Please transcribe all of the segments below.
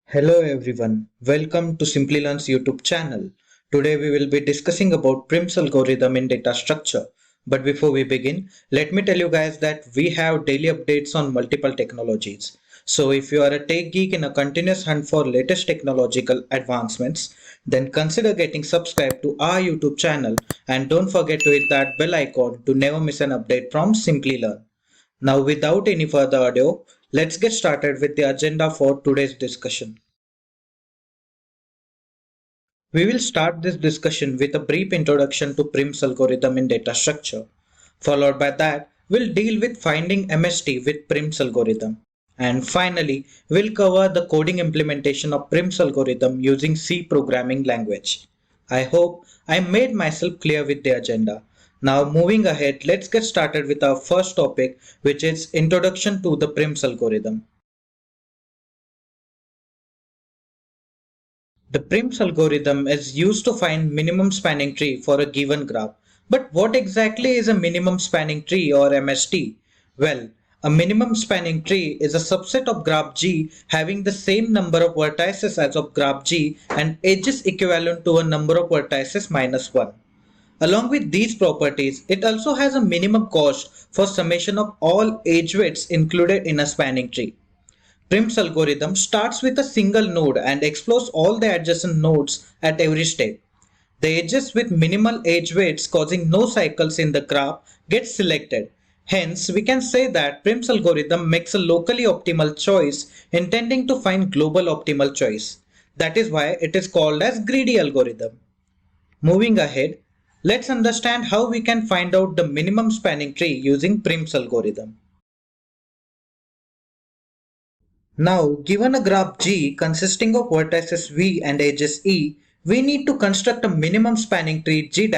Hello everyone, welcome to Simplilearn's YouTube channel. Today we will be discussing about Prim's algorithm in data structure. But before we begin, let me tell you guys that we have daily updates on multiple technologies. So if you are a tech geek in a continuous hunt for latest technological advancements, then consider getting subscribed to our YouTube channel and don't forget to hit that bell icon to never miss an update from Simplilearn. Now without any further ado, let's get started with the agenda for today's discussion. We will start this discussion with a brief introduction to Prim's algorithm in data structure. Followed by that, we'll deal with finding MST with Prim's algorithm. And finally, we'll cover the coding implementation of Prim's algorithm using C programming language. I hope I made myself clear with the agenda. Now moving ahead, let's get started with our first topic, which is introduction to the Prim's algorithm. The Prim's algorithm is used to find minimum spanning tree for a given graph. But what exactly is a minimum spanning tree or MST? Well, a minimum spanning tree is a subset of graph G having the same number of vertices as of graph G and edges equivalent to a number of vertices minus 1. Along with these properties, it also has a minimum cost for summation of all edge weights included in a spanning tree. Prim's algorithm starts with a single node and explores all the adjacent nodes at every step. The edges with minimal edge weights causing no cycles in the graph get selected. Hence, we can say that Prim's algorithm makes a locally optimal choice intending to find global optimal choice. That is why it is called as greedy algorithm. Moving ahead, let's understand how we can find out the minimum spanning tree using Prim's algorithm. Now, given a graph G consisting of vertices V and edges E, we need to construct a minimum spanning tree G'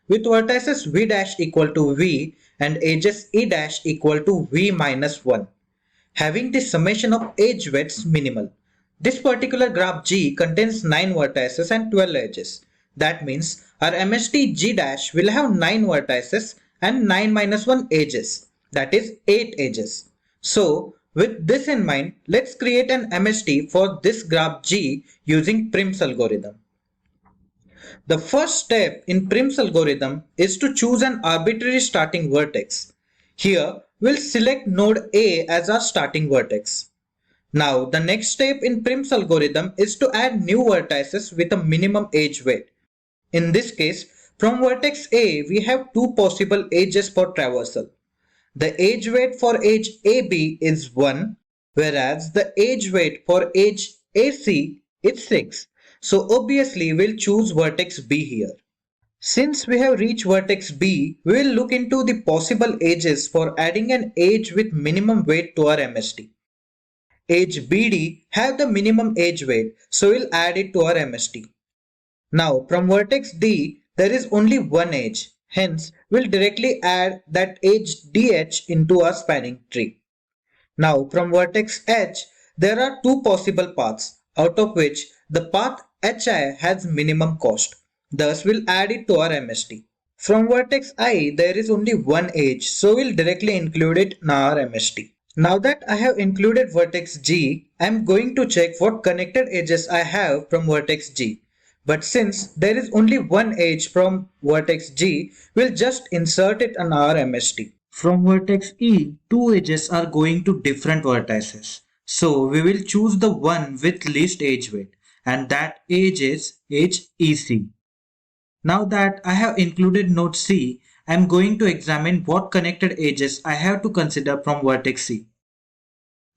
with vertices V' equal to V and edges E' equal to V minus 1, having the summation of edge weights minimal. This particular graph G contains 9 vertices and 12 edges. That means our MST G' will have 9 vertices and 9 minus 1 edges, that is 8 edges. So, with this in mind, let's create an MST for this graph G using Prim's algorithm. The first step in Prim's algorithm is to choose an arbitrary starting vertex. Here, we'll select node A as our starting vertex. Now, the next step in Prim's algorithm is to add new vertices with a minimum edge weight. In this case, from vertex A, we have 2 possible edges for traversal. The edge weight for edge AB is 1, whereas the edge weight for edge AC is 6. So obviously we'll choose vertex B here. Since we have reached vertex B, we will look into the possible edges for adding an edge with minimum weight to our MST. Edge BD have the minimum edge weight, so we'll add it to our MST. Now from vertex D, there is only one edge. Hence, we'll directly add that edge DH into our spanning tree. Now, from vertex H, there are 2 possible paths, out of which the path HI has minimum cost. Thus, we'll add it to our MST. From vertex I, there is only one edge, so we'll directly include it in our MST. Now that I have included vertex G, I am going to check what connected edges I have from vertex G. But since there is only one edge from vertex G, we'll just insert it on our MST. From vertex E, 2 edges are going to different vertices. So we will choose the one with least edge weight, and that edge is edge EC. Now that I have included node C, I am going to examine what connected edges I have to consider from vertex C.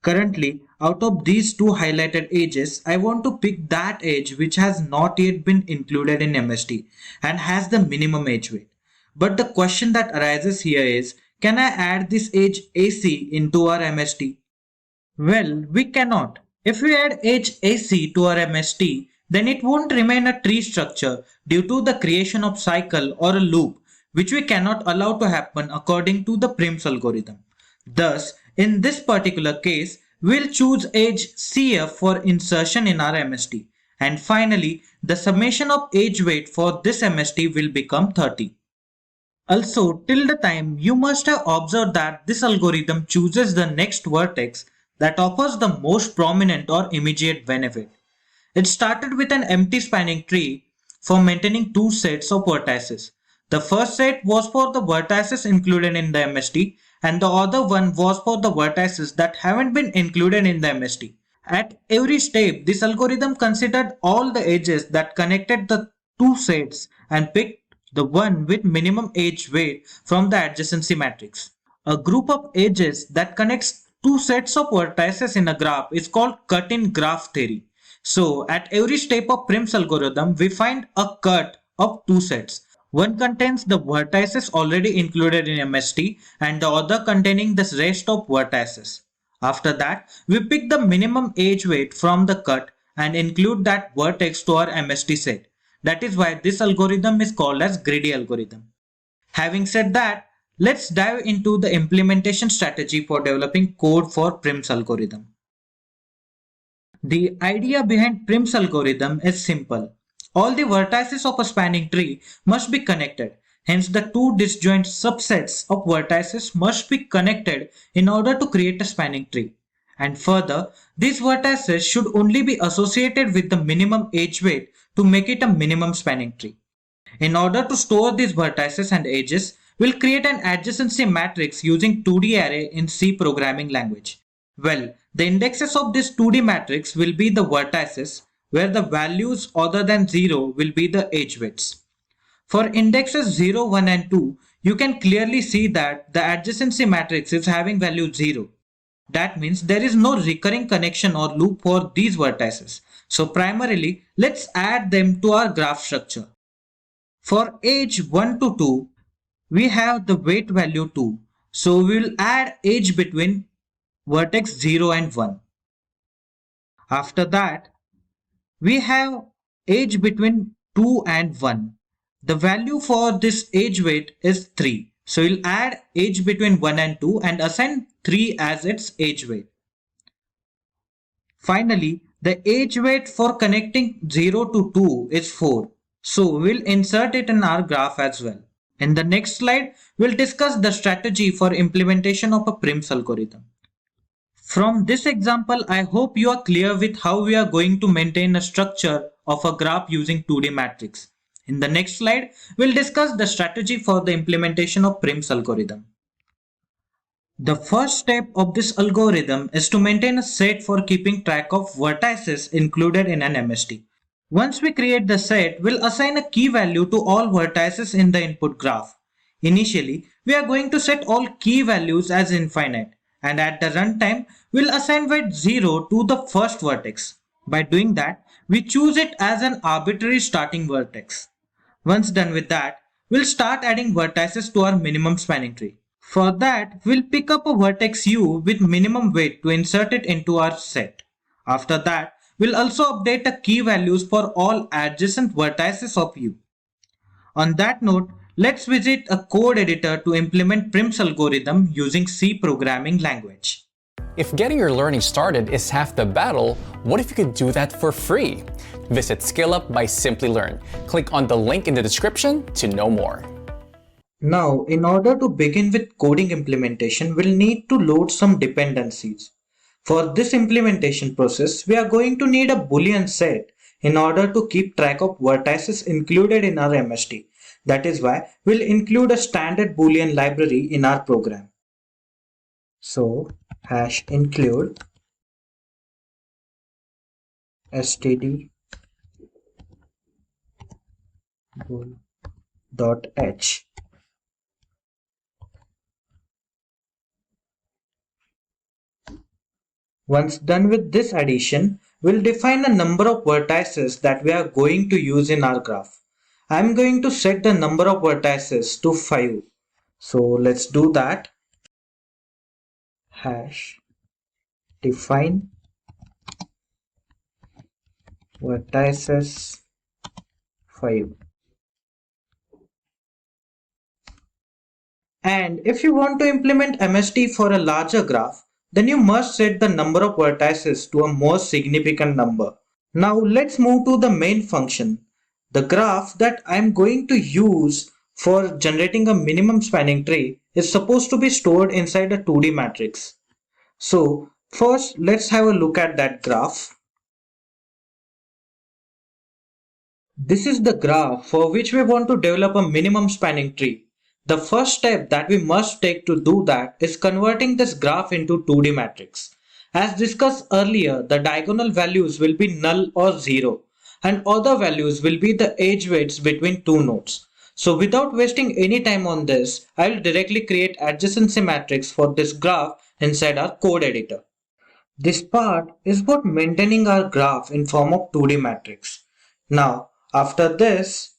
Currently, out of these 2 highlighted edges, I want to pick that edge which has not yet been included in MST and has the minimum edge weight. But the question that arises here is, can I add this edge AC into our MST? Well, we cannot. If we add edge AC to our MST, then it won't remain a tree structure due to the creation of cycle or a loop, which we cannot allow to happen according to the Prim's algorithm. Thus, in this particular case, we'll choose edge CF for insertion in our MST. And finally, the summation of edge weight for this MST will become 30. Also, till the time you must have observed that this algorithm chooses the next vertex that offers the most prominent or immediate benefit. It started with an empty spanning tree for maintaining two sets of vertices. The first set was for the vertices included in the MST, and the other one was for the vertices that haven't been included in the MST. At every step, this algorithm considered all the edges that connected the two sets and picked the one with minimum edge weight from the adjacency matrix. A group of edges that connects two sets of vertices in a graph is called cut-in graph theory. So, at every step of Prim's algorithm, we find a cut of two sets. One contains the vertices already included in MST and the other containing the rest of vertices. After that, we pick the minimum edge weight from the cut and include that vertex to our MST set. That is why this algorithm is called as greedy algorithm. Having said that, let's dive into the implementation strategy for developing code for Prim's algorithm. The idea behind Prim's algorithm is simple. All the vertices of a spanning tree must be connected. Hence, the two disjoint subsets of vertices must be connected in order to create a spanning tree. And further, these vertices should only be associated with the minimum edge weight to make it a minimum spanning tree. In order to store these vertices and edges, we'll create an adjacency matrix using 2D array in C programming language. Well, the indexes of this 2D matrix will be the vertices, where the values other than 0 will be the edge weights. For indexes 0, 1 and 2, you can clearly see that the adjacency matrix is having value 0. That means there is no recurring connection or loop for these vertices. So primarily, let's add them to our graph structure. For edge 1 to 2, we have the weight value 2. So we will add edge between vertex 0 and 1. After that, we have edge between 2 and 1. The value for this edge weight is 3. So we'll add edge between 1 and 2 and assign 3 as its edge weight. Finally, the edge weight for connecting 0 to 2 is 4. So we'll insert it in our graph as well. In the next slide, we'll discuss the strategy for implementation of a Prim's algorithm. From this example, I hope you are clear with how we are going to maintain a structure of a graph using 2D matrix. In the next slide, we'll discuss the strategy for the implementation of Prim's algorithm. The first step of this algorithm is to maintain a set for keeping track of vertices included in an MST. Once we create the set, we'll assign a key value to all vertices in the input graph. Initially, we are going to set all key values as infinite, and at the runtime, we'll assign weight 0 to the first vertex. By doing that, we choose it as an arbitrary starting vertex. Once done with that, we'll start adding vertices to our minimum spanning tree. For that, we'll pick up a vertex u with minimum weight to insert it into our set. After that, we'll also update the key values for all adjacent vertices of u. On that note, let's visit a code editor to implement Prim's algorithm using C programming language. If getting your learning started is half the battle, what if you could do that for free? Visit SkillUp by Simplilearn. Click on the link in the description to know more. Now, in order to begin with coding implementation, we'll need to load some dependencies. For this implementation process, we are going to need a Boolean set in order to keep track of vertices included in our MST. That is why we'll include a standard Boolean library in our program. So, #include std bool.h. Once done with this addition, we'll define a number of vertices that we are going to use in our graph. I'm going to set the number of vertices to 5. So let's do that. #define vertices 5. And if you want to implement MST for a larger graph, then you must set the number of vertices to a more significant number. Now let's move to the main function, the graph that I'm going to use for generating a minimum spanning tree is supposed to be stored inside a 2D matrix. So first let's have a look at that graph. This is the graph for which we want to develop a minimum spanning tree. The first step that we must take to do that is converting this graph into 2D matrix. As discussed earlier, the diagonal values will be null or 0 and other values will be the edge weights between two nodes. So without wasting any time on this, I will directly create adjacency matrix for this graph inside our code editor. This part is about maintaining our graph in form of 2D matrix. Now, after this,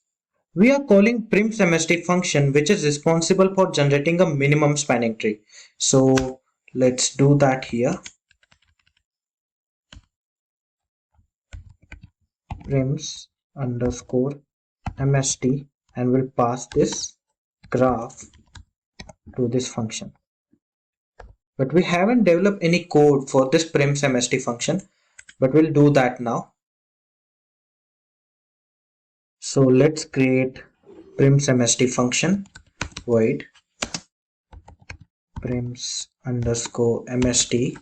we are calling Prim function which is responsible for generating a minimum spanning tree. So let's do that here. Prims underscore mst and we'll pass this graph to this function. But we haven't developed any code for this Prim function, but we'll do that now. So let's create Prim function void prims underscore mst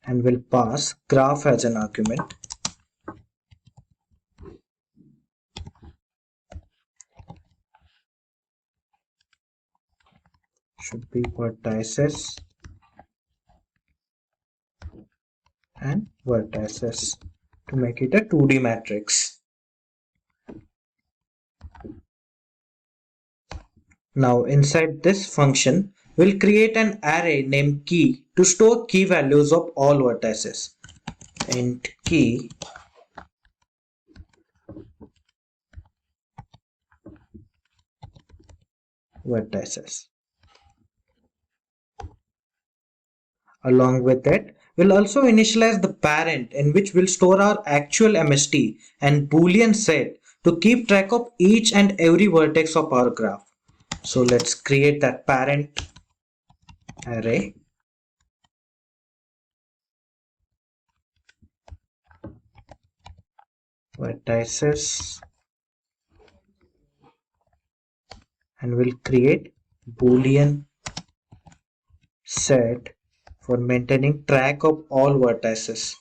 and we'll pass graph as an argument. Should be vertices and vertices to make it a 2D matrix. Now inside this function, we'll create an array named key to store key values of all vertices. Int key vertices. Along with it, we'll also initialize the parent in which we'll store our actual MST and Boolean set to keep track of each and every vertex of our graph. So let's create that parent array. Vertices and we'll create Boolean set for maintaining track of all vertices.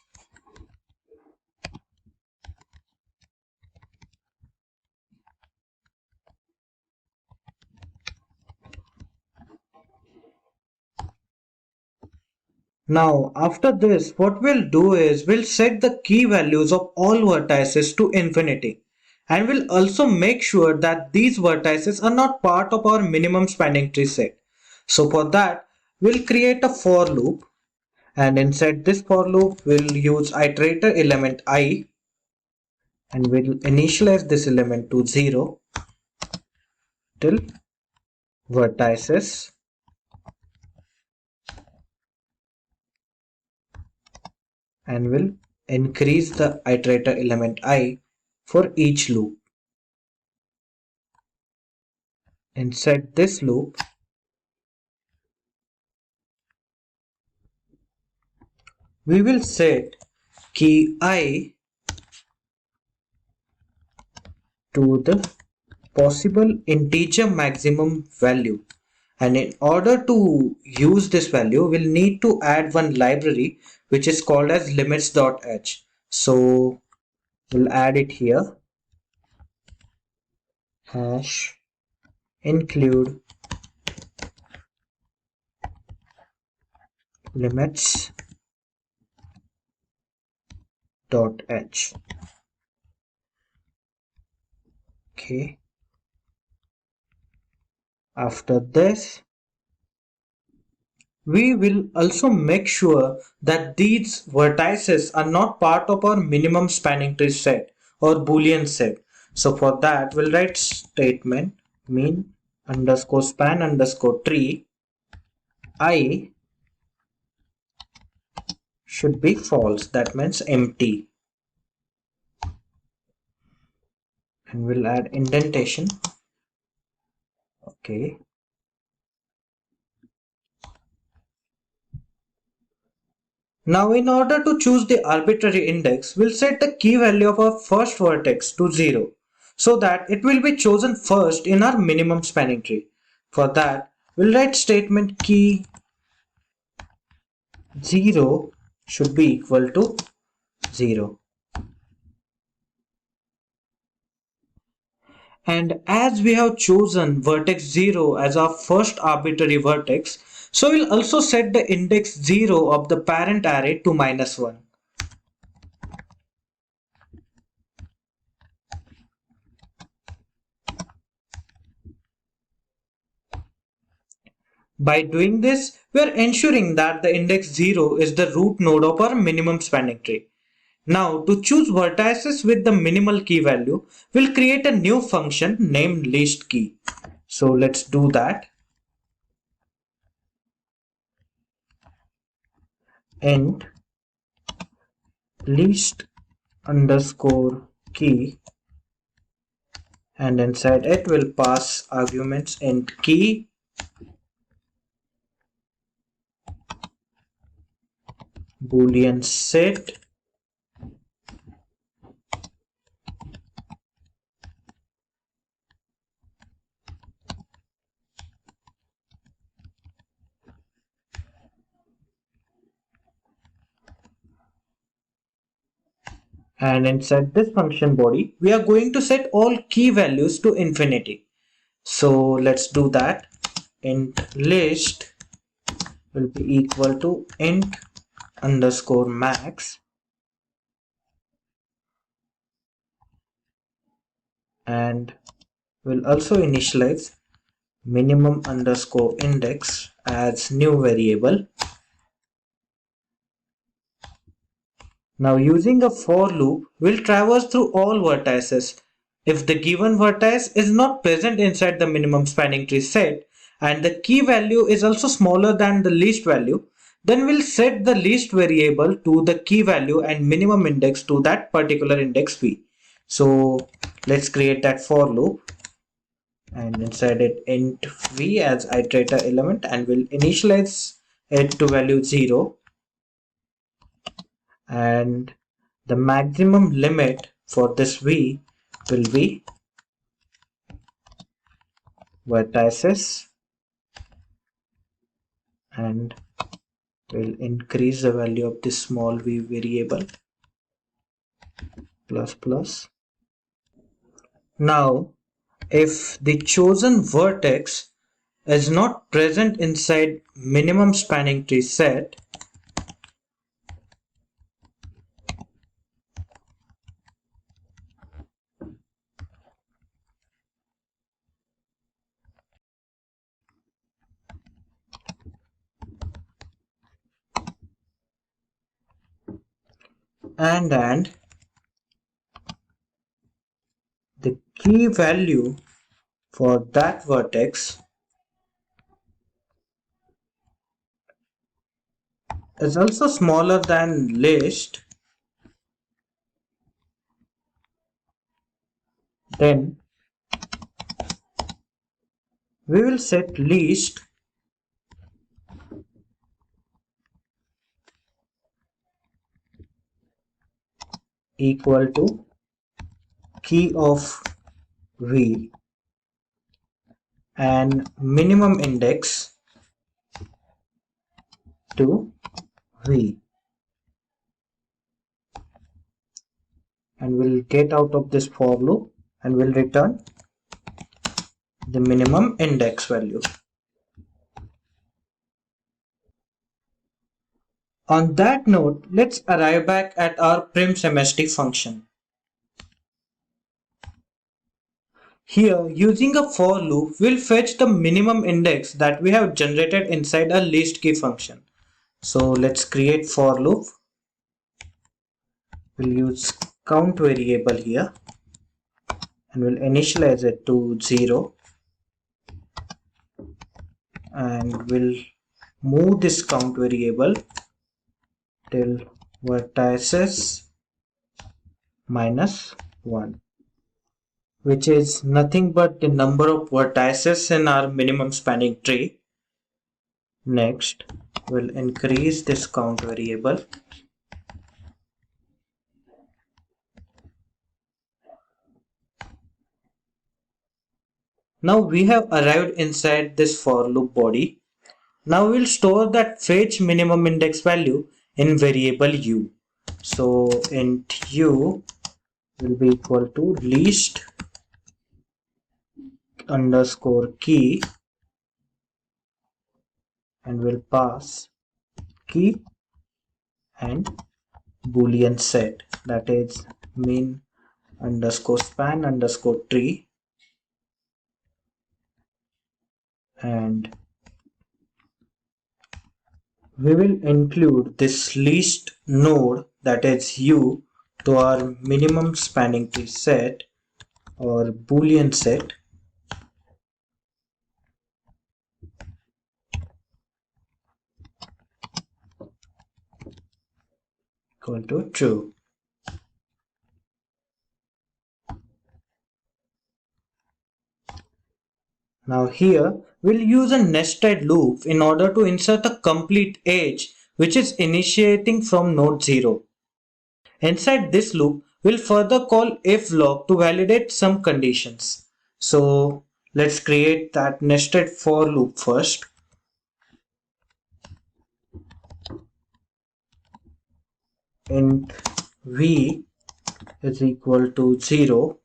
Now after this, what we'll do is we'll set the key values of all vertices to infinity, and we'll also make sure that these vertices are not part of our minimum spanning tree set. So for that, we'll create a for loop, and inside this for loop we'll use iterator element I and we'll initialize this element to 0 till vertices and we'll increase the iterator element I for each loop. Inside this loop, we will set key I to the possible integer maximum value, and in order to use this value we'll need to add one library which is called as limits.h. So we'll add it here, hash include limits dot h. Okay, after this we will also make sure that these vertices are not part of our minimum spanning tree set or boolean set. So for that we'll write statement min underscore span underscore tree I should be false, that means empty, and we'll add indentation. Okay, now in order to choose the arbitrary index, we'll set the key value of our first vertex to 0. so that it will be chosen first in our minimum spanning tree. For that, we'll write statement key 0 should be equal to 0. And as we have chosen vertex 0 as our first arbitrary vertex, so we'll also set the index 0 of the parent array to -1. By doing this, we are ensuring that the index 0 is the root node of our minimum spanning tree. Now, to choose vertices with the minimal key value, we'll create a new function named least key. So let's do that. Int least underscore key, and inside it we'll pass arguments int key, boolean set, and inside this function body we are going to set all key values to infinity. So let's do that. Int list will be equal to int underscore max, and we'll also initialize minimum underscore index as new variable. Now using a for loop, we'll traverse through all vertices. If the given vertex is not present inside the minimum spanning tree set and the key value is also smaller than the least value, then we'll set the least variable to the key value and minimum index to that particular index v. So let's create that for loop, and inside it int v as iterator element, and we'll initialize it to value 0. And the maximum limit for this v will be vertices, and we'll increase the value of this small v variable plus plus. Now if the chosen vertex is not present inside minimum spanning tree set, and the key value for that vertex is also smaller than list, then we will set least equal to key of v and minimum index to v, and we'll get out of this for loop and we'll return the minimum index value. On that note, let's arrive back at our prim semestic function. Here, using a for loop, we'll fetch the minimum index that we have generated inside a least key function. So let's create for loop. We'll use count variable here and we'll initialize it to 0, and we'll move this count variable till vertices -1, which is nothing but the number of vertices in our minimum spanning tree. Next, we'll increase this count variable Now we have arrived inside this for loop body. Now we'll store that fetch minimum index value in variable u. So int u will be equal to least underscore key, and we'll pass key and boolean set, that is min underscore span underscore tree, and we will include this least node, that is u, to our minimum spanning tree set or boolean set equal to true. Now here we'll use a nested loop in order to insert a complete edge which is initiating from node 0. Inside this loop, we'll further call if log to validate some conditions. So let's create that nested for loop first. Int v is equal to 0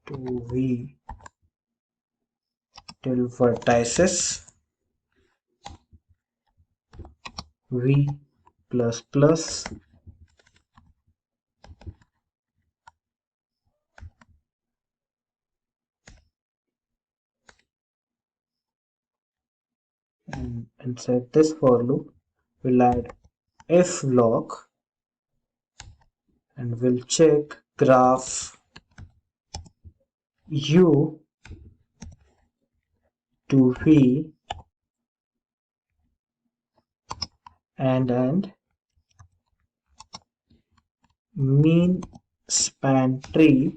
to v till vertices v plus plus and inside this for loop we'll add if log and we'll check graph u to v and mean span tree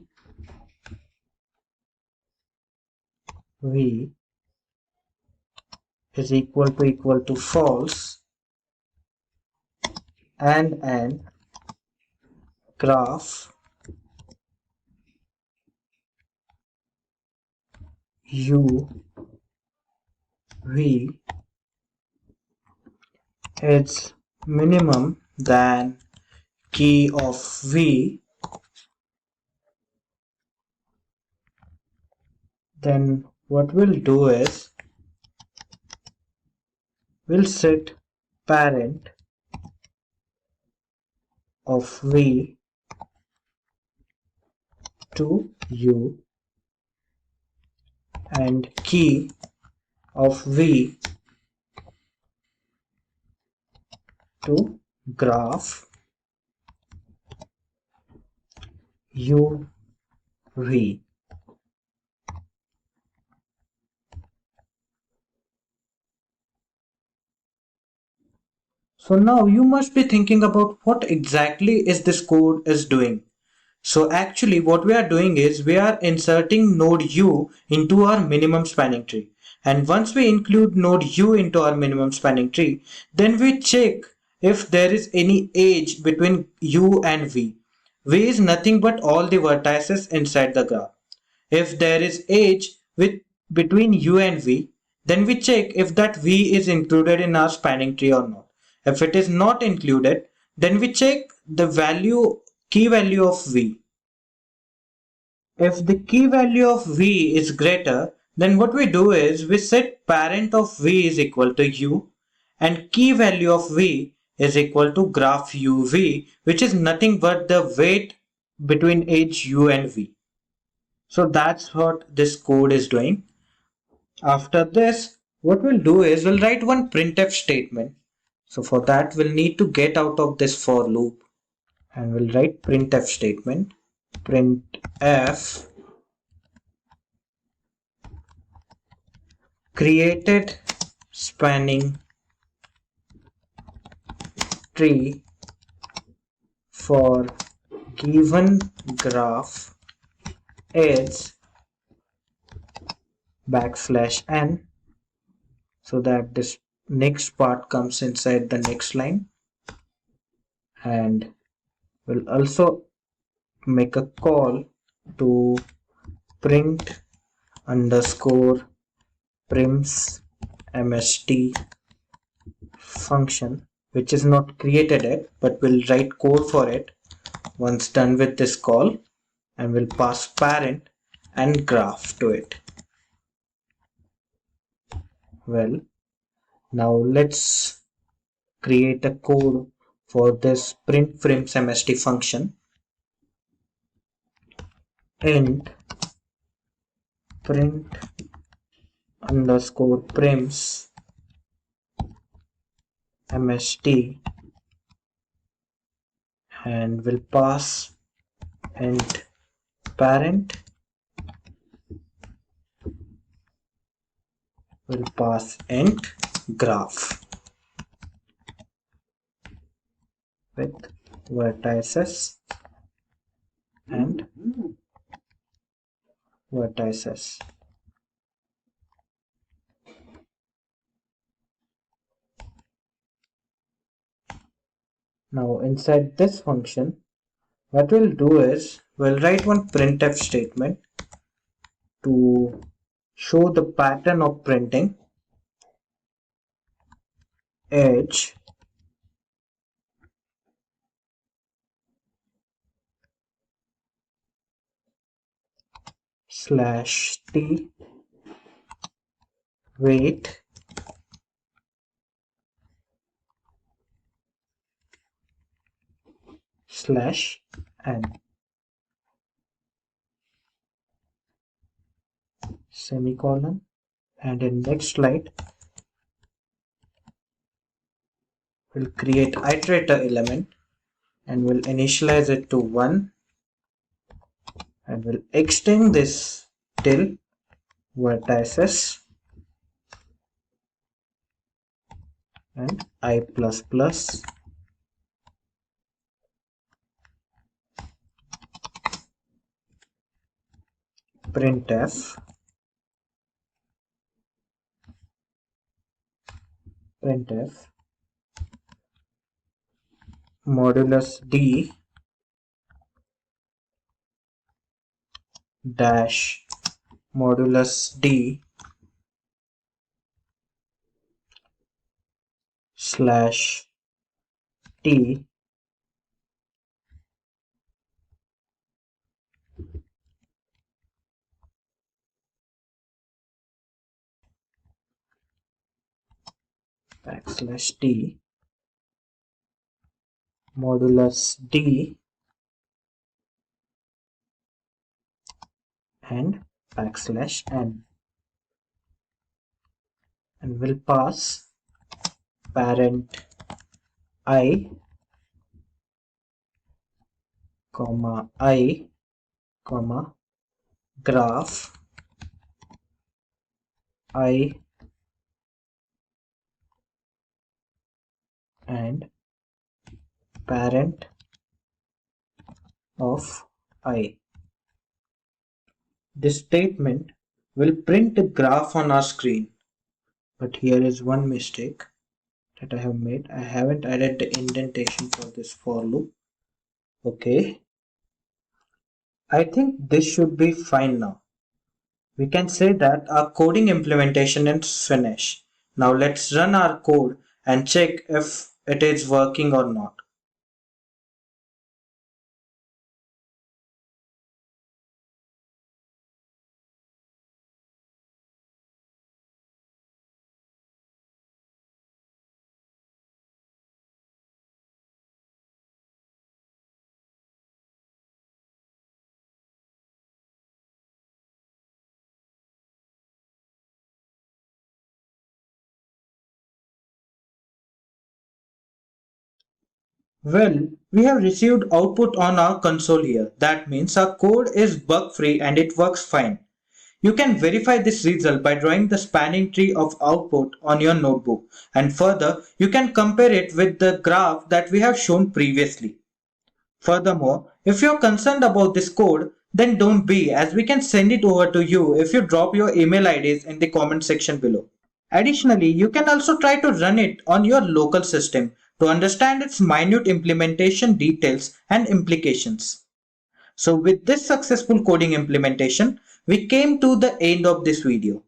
v is equal to false and graph u v is minimum than key of v, then what we'll do is we'll set parent of v to u and key of v to graph u v. So now you must be thinking about what exactly is this code is doing. So actually what we are doing is we are inserting node u into our minimum spanning tree. And once we include node u into our minimum spanning tree, then we check if there is any edge between u and v. V is nothing but all the vertices inside the graph. If there is edge between u and v, then we check if that v is included in our spanning tree or not. If it is not included, then we check the key value of v. If the key value of v is greater, then what we do is we set parent of v is equal to u and key value of v is equal to graph uv, which is nothing but the weight between edge u and v. So that's what this code is doing. After this, what we'll do is we'll write one printf statement. So for that, we'll need to get out of this for loop and we'll write printf statement. Printf created spanning tree for given graph is \n, so that this next part comes inside the next line, and we'll also make a call to print underscore prims mst function, which is not created yet, but we'll write code for it once done with this call, and we'll pass parent and graph to it. Well, now let's create a code for this print prims mst function. Int print underscore prims mst, and we'll pass int parent, we'll pass int graph with vertices and vertices. Now inside this function, what we'll do is we'll write one printf statement to show the pattern of printing edge slash t wait slash n semicolon, and in next slide we'll create iterator element and we'll initialize it to 1, and we'll extend this till vertices and I++ printf modulus d dash modulus d slash t backslash t modulus d and backslash n, and we'll pass parent I, graph I and parent of I. This statement will print the graph on our screen, but here is one mistake that I have made. I haven't added the indentation for this for loop. Okay, I think this should be fine now. We can say that our coding implementation is finished. Now let's run our code and check if it is working or not. Well, we have received output on our console here. That means our code is bug free and it works fine. You can verify this result by drawing the spanning tree of output on your notebook, and further you can compare it with the graph that we have shown previously. Furthermore, if you're concerned about this code, then don't be, as we can send it over to you if you drop your email IDs in the comment section below. Additionally, you can also try to run it on your local system to understand its minute implementation details and implications. So with this successful coding implementation, we came to the end of this video.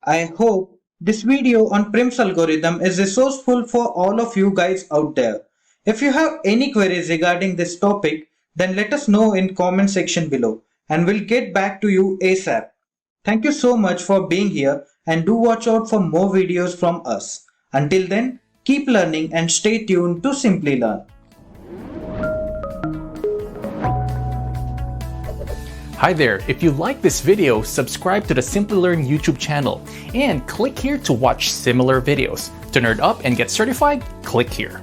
I hope this video on Prim's algorithm is resourceful for all of you guys out there. If you have any queries regarding this topic, then let us know in comment section below and we'll get back to you ASAP. Thank you so much for being here and do watch out for more videos from us. Until then, keep learning and stay tuned to Simplilearn. Hi there, if you like this video, subscribe to the Simplilearn YouTube channel and click here to watch similar videos. To nerd up and get certified, click here.